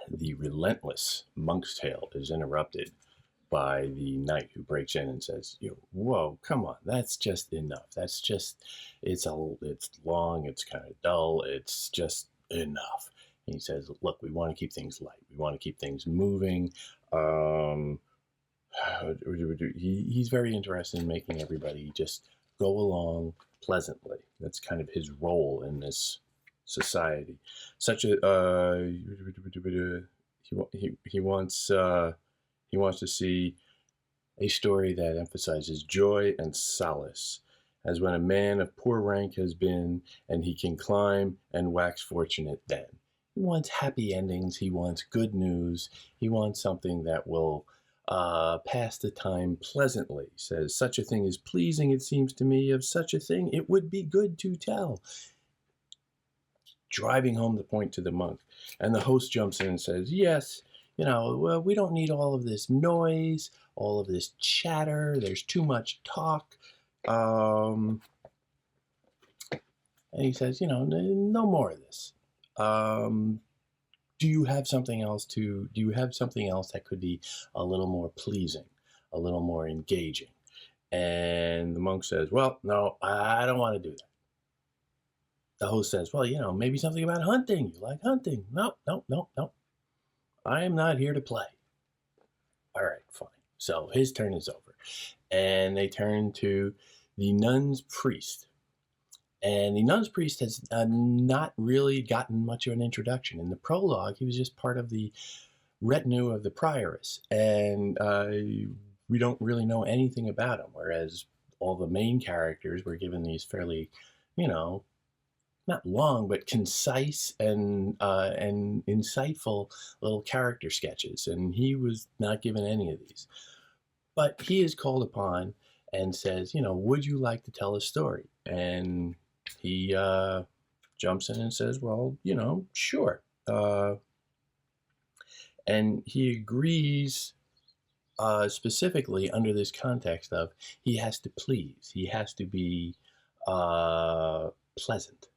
The relentless monk's tale is interrupted by the knight who breaks in and says, "Whoa, come on, that's just enough. That's just, it's long, it's kind of dull, it's just enough." And he says, "Look, we want to keep things light. We want to keep things moving." Um, he's very interested in making everybody just go along pleasantly. That's kind of his role in this society. Such a he wants to see a story that emphasizes joy and solace, as when a man of poor rank has been, and he can climb and wax fortunate then. He wants happy endings. He wants good news. He wants something that will pass the time pleasantly. Says, "Such a thing is pleasing, it seems to me. Of such a thing it would be good to tell." Driving home the point to the monk. And the host jumps in and says, "Yes, well, we don't need all of this noise, all of this chatter. There's too much talk." And he says, "No more of this. Do you have something else that could be a little more pleasing, a little more engaging?" And the monk says, "Well, no, I don't want to do that." The host says, "Well, maybe something about hunting. You like hunting?" "No, no, no, no. I am not here to play." "All right, fine." So his turn is over. And they turn to the nun's priest. And the nun's priest has not really gotten much of an introduction. In the prologue, he was just part of the retinue of the prioress. And we don't really know anything about him, whereas all the main characters were given these fairly, not long, but concise and insightful little character sketches, and he was not given any of these. But he is called upon and says, "Would you like to tell a story?" And he jumps in and says, "Well, sure." And he agrees specifically under this context of he has to please, he has to be pleasant.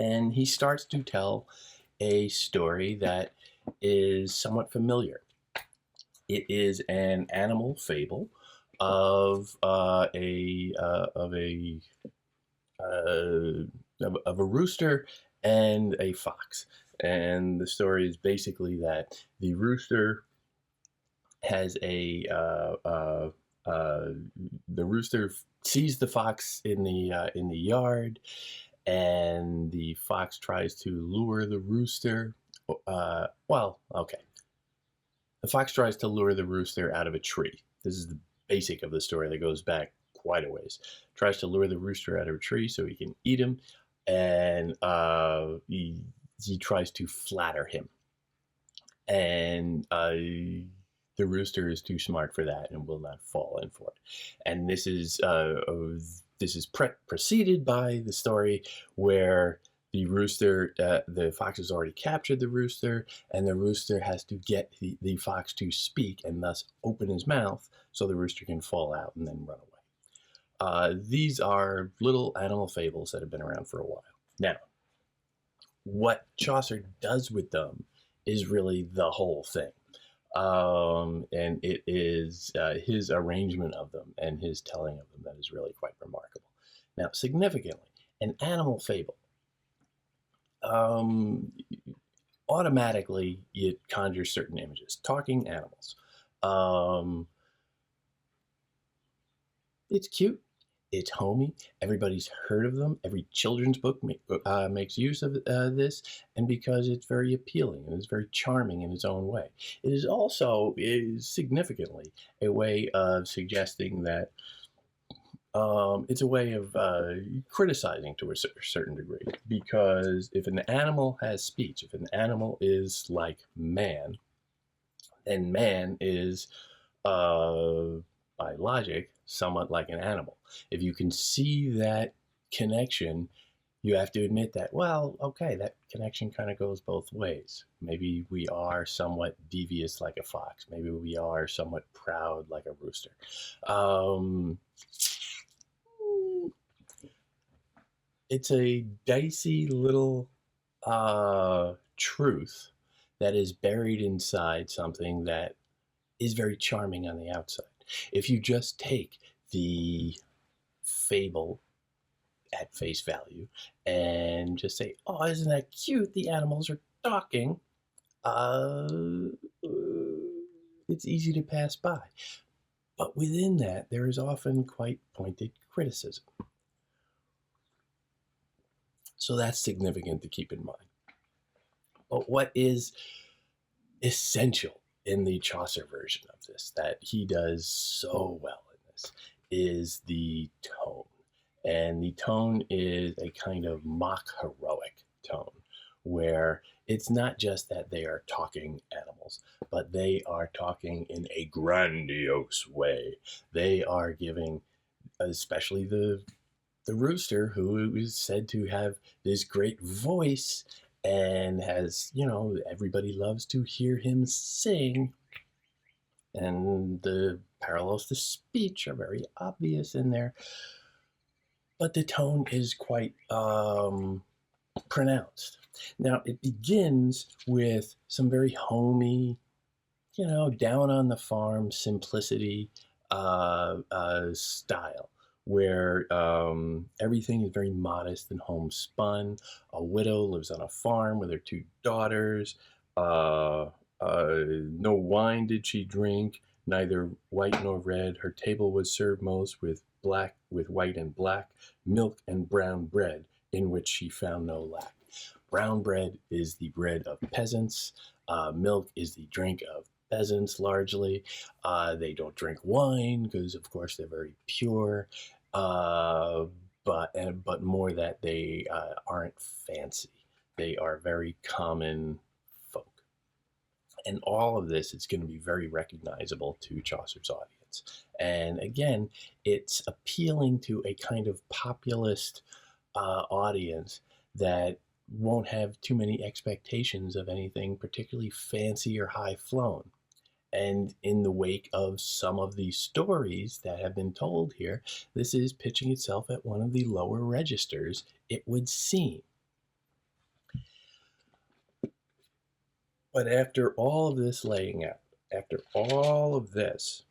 And he starts to tell a story that is somewhat familiar. It is an animal fable of a rooster and a fox. And the story is basically that the rooster has the rooster sees the fox in the yard, and the fox tries to lure the rooster. Okay. The fox tries to lure the rooster out of a tree. This is the basic of the story that goes back quite a ways. Tries to lure the rooster out of a tree so he can eat him, and he tries to flatter him. And the rooster is too smart for that and will not fall in for it. And this is preceded by the story where the fox has already captured the rooster, and the rooster has to get the fox to speak and thus open his mouth so the rooster can fall out and then run away. These are little animal fables that have been around for a while. Now, what Chaucer does with them is really the whole thing. And it is his arrangement of them and his telling of them that is really quite remarkable. Now, significantly, an animal fable, automatically it conjures certain images. Talking animals. It's cute. It's homey. Everybody's heard of them. Every children's book makes use of this, and because it's very appealing and it's very charming in its own way. It is also significantly a way of suggesting that it's a way of criticizing to a certain degree, because if an animal has speech, if an animal is like man, then man is by logic, somewhat like an animal. If you can see that connection, you have to admit that, well, okay, that connection kind of goes both ways. Maybe we are somewhat devious like a fox. Maybe we are somewhat proud like a rooster. It's a dicey little truth that is buried inside something that is very charming on the outside. If you just take the fable at face value and just say, "Oh, isn't that cute? The animals are talking." Uh, it's easy to pass by. But within that, there is often quite pointed criticism. So that's significant to keep in mind. But what is essential in the Chaucer version of this that he does so well in this is the tone. And the tone is a kind of mock heroic tone where it's not just that they are talking animals, but they are talking in a grandiose way. They are giving, especially the rooster, who is said to have this great voice and has, everybody loves to hear him sing. And the parallels to speech are very obvious in there. But the tone is quite pronounced. Now, it begins with some very homey, down on the farm simplicity style, where everything is very modest and homespun. A widow lives on a farm with her two daughters. No wine did she drink, neither white nor red. Her table was served most with white and black, milk and brown bread, in which she found no lack. Brown bread is the bread of peasants. Milk is the drink of peasants largely. They don't drink wine because, of course, they're very pure. But more that they aren't fancy. They are very common folk. And all of this is going to be very recognizable to Chaucer's audience. And again, it's appealing to a kind of populist audience that won't have too many expectations of anything particularly fancy or high flown. And in the wake of some of these stories that have been told here, this is pitching itself at one of the lower registers, it would seem. But after all of this laying out, after all of this,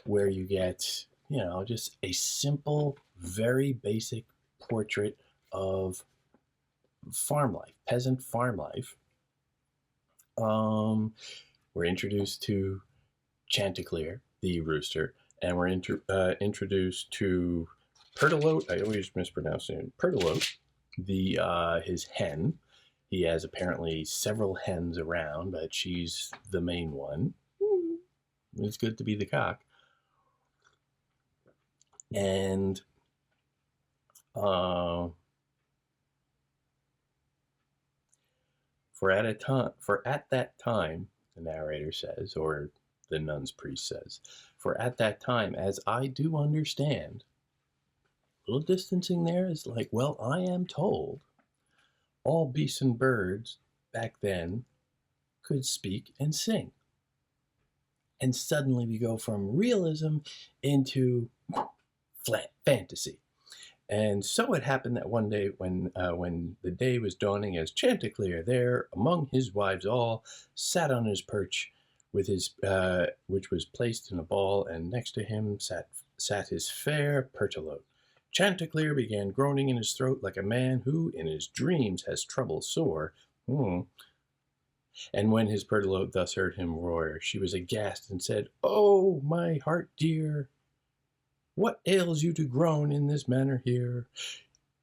where you get, just a simple, very basic portrait of farm life, peasant farm life, we're introduced to Chanticleer, the rooster, and we're introduced to Pertolote. I always mispronounce it. Pertolote, his hen. He has apparently several hens around, but she's the main one. It's good to be the cock. And for at that time, the narrator says, or the nun's priest says, for at that time, as I do understand, a little distancing there is like, well, I am told all beasts and birds back then could speak and sing. And suddenly we go from realism into flat fantasy. And so it happened that one day when the day was dawning, as Chanticleer there among his wives all sat on his perch with his which was placed in a ball, and next to him sat his fair Pertolote. Chanticleer began groaning in his throat like a man who in his dreams has trouble sore. And when his Pertolote thus heard him roar, she was aghast and said, "Oh, my heart dear, what ails you to groan in this manner here?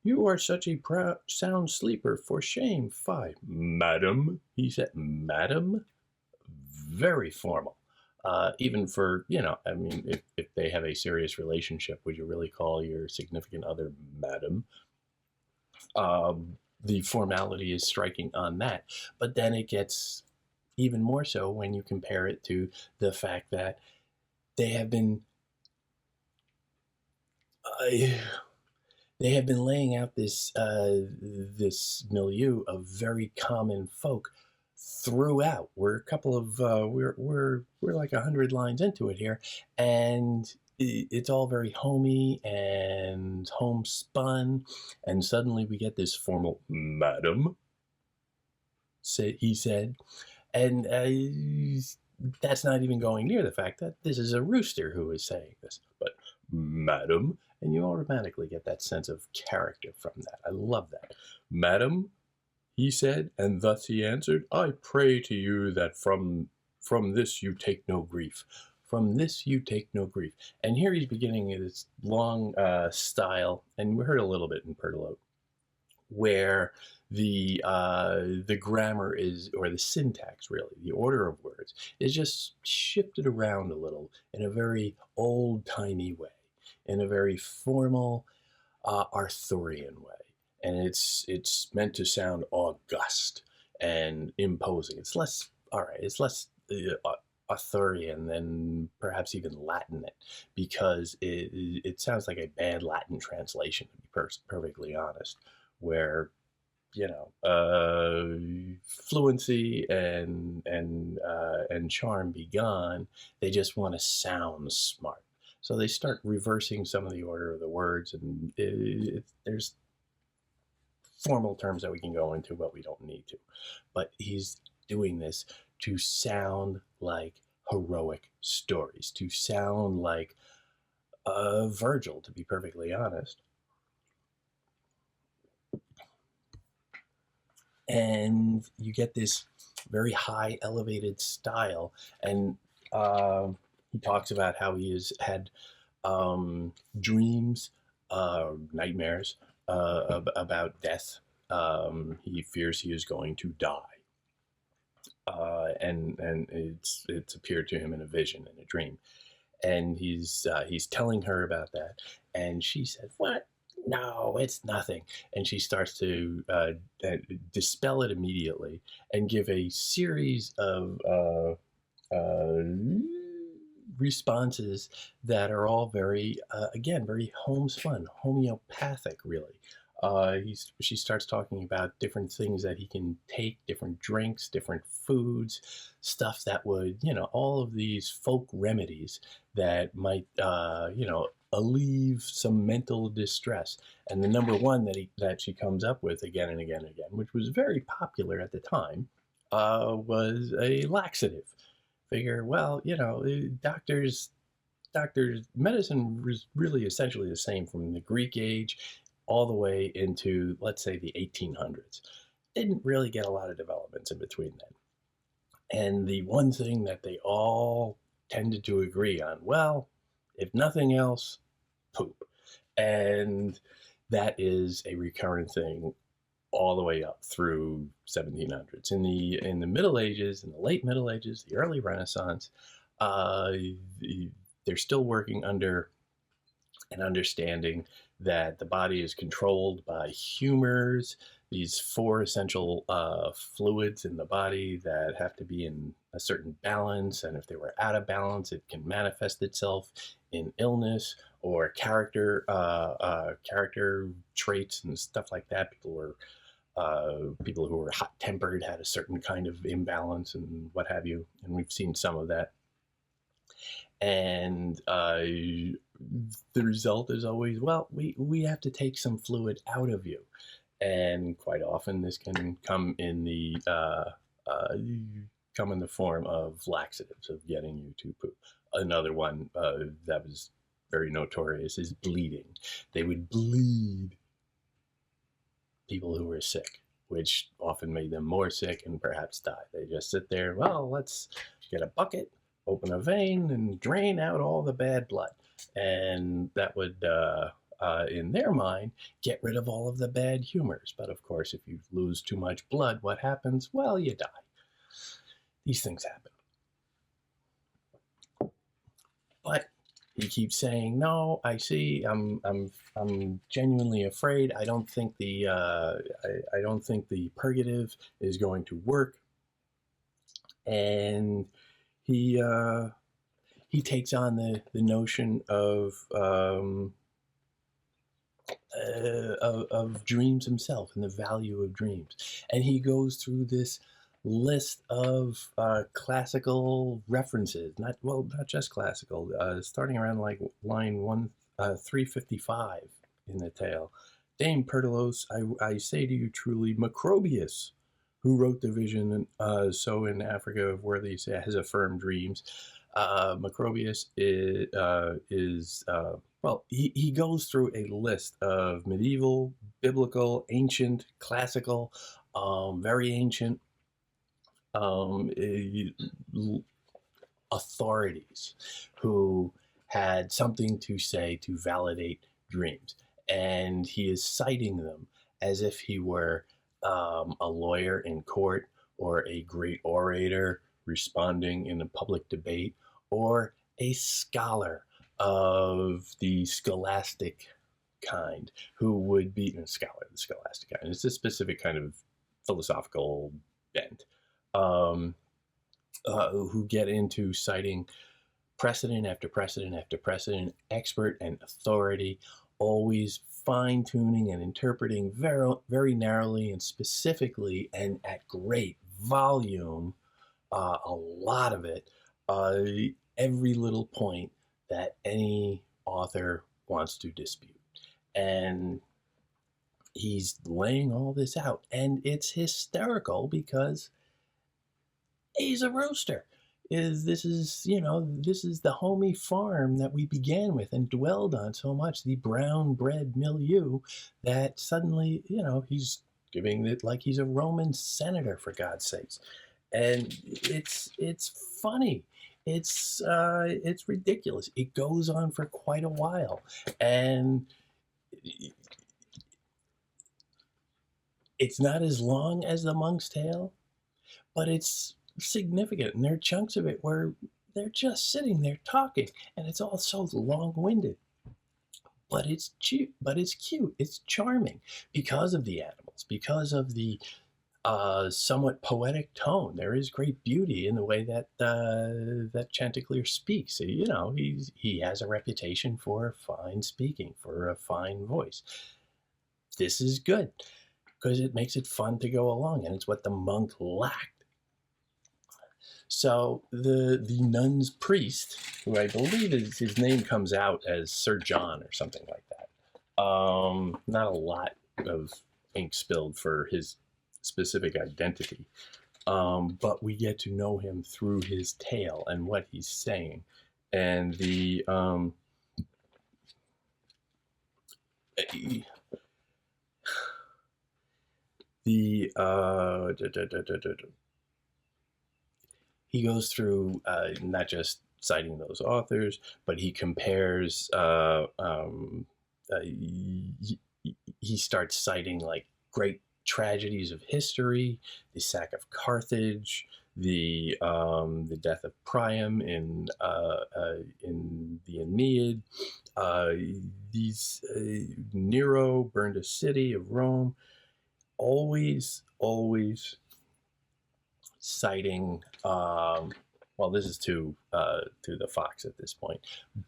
You are such a sound sleeper, for shame. Fie, madam," he said. Madam? Very formal. Even for, if they have a serious relationship, would you really call your significant other madam? The formality is striking on that. But then it gets even more so when you compare it to the fact that they have been laying out this milieu of very common folk throughout. We're a couple of we're like 100 lines into it here, and it's all very homey and homespun, and suddenly we get this formal "Madam," he said, and that's not even going near the fact that this is a rooster who is saying this, but "Madam," and you automatically get that sense of character from that. I love that. "Madam," he said, and thus he answered, "I pray to you that from this you take no grief. From this you take no grief." And here he's beginning his long style, and we heard a little bit in Pertolote, where the grammar is, or the syntax really, the order of words is just shifted around a little in a very old-timey way, in a very formal Arthurian way, and it's meant to sound august and imposing. It's less, all right, it's less Arthurian than perhaps even Latin, because it sounds like a bad Latin translation, to be perfectly honest, where fluency and charm be gone. They just want to sound smart. So they start reversing some of the order of the words, and there's formal terms that we can go into, but we don't need to. But he's doing this to sound like heroic stories, to sound like Virgil, to be perfectly honest. And you get this very high elevated style, and he talks about how he has had dreams, nightmares about death. He fears he is going to die, and it's appeared to him in a vision, in a dream, and he's telling her about that, and she said, "What? No, it's nothing." And she starts to dispel it immediately and give a series of responses that are all very, again, very homespun, homeopathic, really. She starts talking about different things that he can take, different drinks, different foods, stuff that would, all of these folk remedies that might, alleviate some mental distress. And the number one that she comes up with again and again and again, which was very popular at the time, was a laxative. Figure, well, doctors, medicine was really essentially the same from the Greek age all the way into, let's say, the 1800s. Didn't really get a lot of developments in between then. And the one thing that they all tended to agree on, well, if nothing else, poop. And that is a recurrent thing all the way up through 1700s. In the Middle Ages, in the late Middle Ages, the early Renaissance, they're still working under an understanding that the body is controlled by humors, these four essential fluids in the body that have to be in a certain balance, and if they were out of balance, it can manifest itself in illness or character traits and stuff like that. People who were hot-tempered had a certain kind of imbalance and what have you, and we've seen some of that. And the result is always, well, we have to take some fluid out of you, and quite often this can come in the form of laxatives, of getting you to poop. Another one that was very notorious is bleeding. They would bleed people who were sick, which often made them more sick and perhaps die. They just sit there, well, let's get a bucket, open a vein, and drain out all the bad blood. And that would, in their mind, get rid of all of the bad humors. But of course, if you lose too much blood, what happens? Well, you die. These things happen. But he keeps saying, "No, I see. I'm genuinely afraid. I don't think the purgative is going to work." And he takes on the notion of dreams himself and the value of dreams, and he goes through this list of classical references. Not just classical. Starting around like line 355 in the tale. Dame Pertilos, I say to you truly, Macrobius, who wrote the vision, so in Africa of worthies has affirmed dreams. Macrobius is well, he goes through a list of medieval, biblical, ancient, classical, very ancient um, authorities who had something to say to validate dreams. And he is citing them as if he were a lawyer in court or a great orator responding in a public debate or a scholar of the scholastic kind who would be a scholar of the scholastic kind. It's a specific kind of philosophical bent. Um, who get into citing precedent after precedent after precedent, expert and authority, always fine tuning and interpreting very, very narrowly and specifically and at great volume, a lot of it, uh, every little point that any author wants to dispute. And he's laying all this out, and it's hysterical because he's a rooster. This is this is the homey farm that we began with and dwelled on so much, the brown bread milieu, that suddenly he's giving it like he's a Roman senator, for God's sakes. And it's funny, it's ridiculous. It goes on for quite a while, and it's not as long as the Monk's Tale, but it's significant. And there are chunks of it where they're just sitting there talking, and it's all so long-winded. But it's cute. It's charming because of the animals, because of the somewhat poetic tone. There is great beauty in the way that Chanticleer speaks. He has a reputation for fine speaking, for a fine voice. This is good because it makes it fun to go along, and it's what the monk lacked. So the nun's priest, who I believe his name comes out as Sir John or something like that. Not a lot of ink spilled for his specific identity, but we get to know him through his tale and what he's saying, and he goes through not just citing those authors, but he compares. He starts citing like great tragedies of history, the sack of Carthage, the death of Priam in the Aeneid. These Nero burned a city of Rome. Always citing, well, this is to the fox at this point,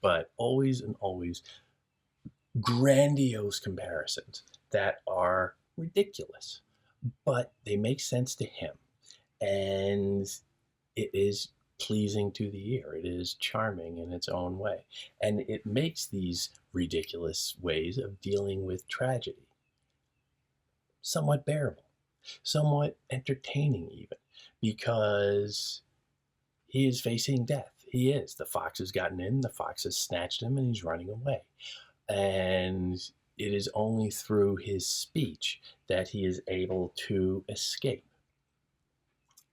but always and always grandiose comparisons that are ridiculous, but they make sense to him, and it is pleasing to the ear. It is charming in its own way, and it makes these ridiculous ways of dealing with tragedy somewhat bearable, somewhat entertaining even, because he is facing death. He is. The fox has gotten in, the fox has snatched him, and he's running away. And it is only through his speech that he is able to escape.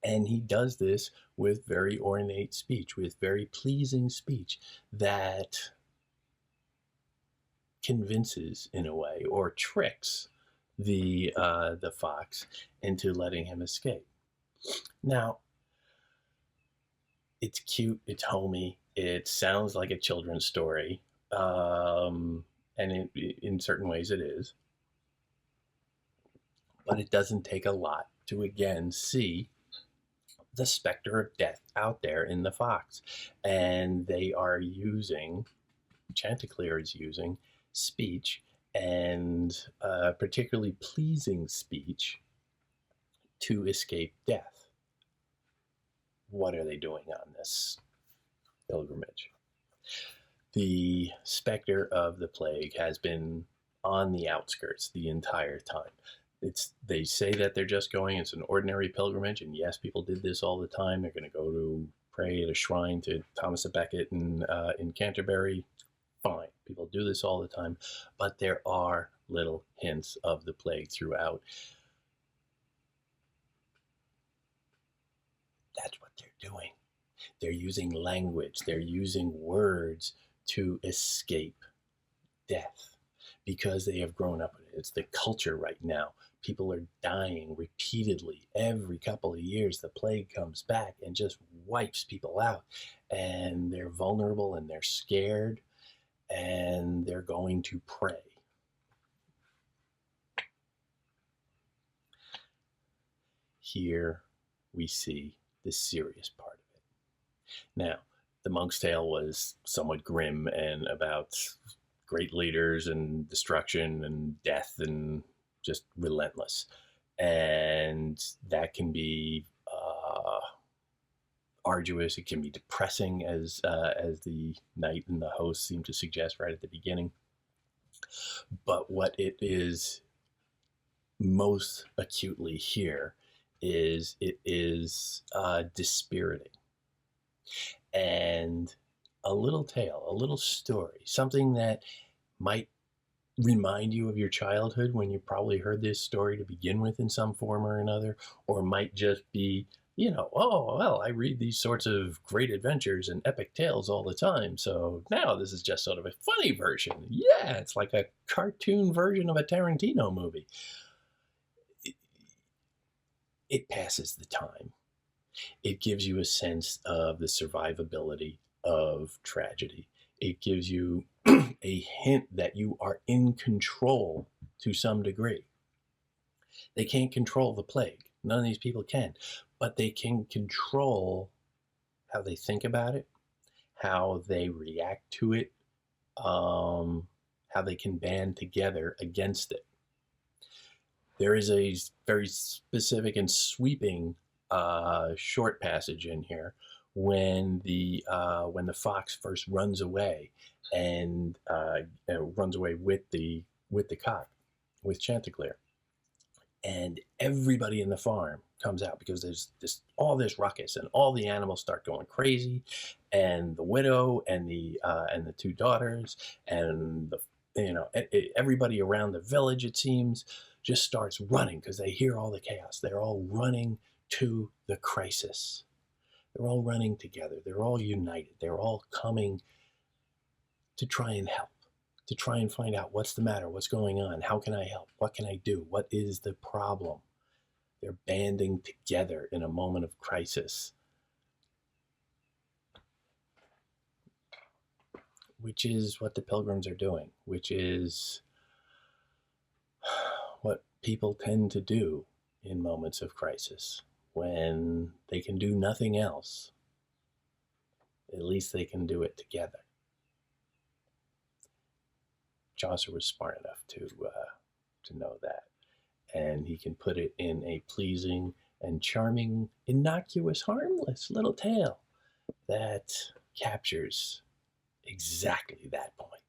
And he does this with very ornate speech, with very pleasing speech that convinces, in a way, or tricks the fox into letting him escape. Now, it's cute, it's homey, it sounds like a children's story, and in certain ways it is. But it doesn't take a lot to again see the specter of death out there in the fox. And they are using, Chanticleer is using speech, and particularly pleasing speech, to escape death. what are they doing on this pilgrimage? The specter of the plague has been on the outskirts the entire time. They say that they're just going, it's an ordinary pilgrimage, and yes, people did this all the time. They're going to go to pray at a shrine to Thomas à Becket in Canterbury. Fine, people do this all the time, but there are little hints of the plague throughout. That's what they're doing. They're using language, they're using words to escape death because they have grown up with it. It's the culture right now. People are dying repeatedly. Every couple of years, the plague comes back and just wipes people out. And they're vulnerable and they're scared and they're going to pray. Here we see the serious part of it. Now, the Monk's Tale was somewhat grim and about great leaders and destruction and death and just relentless. And that can be arduous. It can be depressing, as the knight and the host seem to suggest right at the beginning. But what it is most acutely here is it is dispiriting. And a little tale, a little story, something that might remind you of your childhood when you probably heard this story to begin with in some form or another, or might just be, oh, well, I read these sorts of great adventures and epic tales all the time, so now this is just sort of a funny version. Yeah, it's like a cartoon version of a Tarantino movie. It passes the time. It gives you a sense of the survivability of tragedy. It gives you a hint that you are in control to some degree. They can't control the plague. None of these people can. But they can control how they think about it, how they react to it, how they can band together against it. There is a very specific and sweeping short passage in here when the fox first runs away and runs away with the cock, with Chanticleer, and everybody in the farm comes out because there's all this ruckus and all the animals start going crazy, and the widow and the two daughters and everybody around the village, it seems, just starts running because they hear all the chaos. They're all running to the crisis. They're all running together. They're all united. They're all coming to try and help, to try and find out what's the matter, what's going on, how can I help, what can I do, what is the problem. They're banding together in a moment of crisis, which is what the pilgrims are doing, which is what people tend to do in moments of crisis. When they can do nothing else, at least they can do it together. Chaucer was smart enough to know that, and he can put it in a pleasing and charming, innocuous, harmless little tale that captures exactly that point.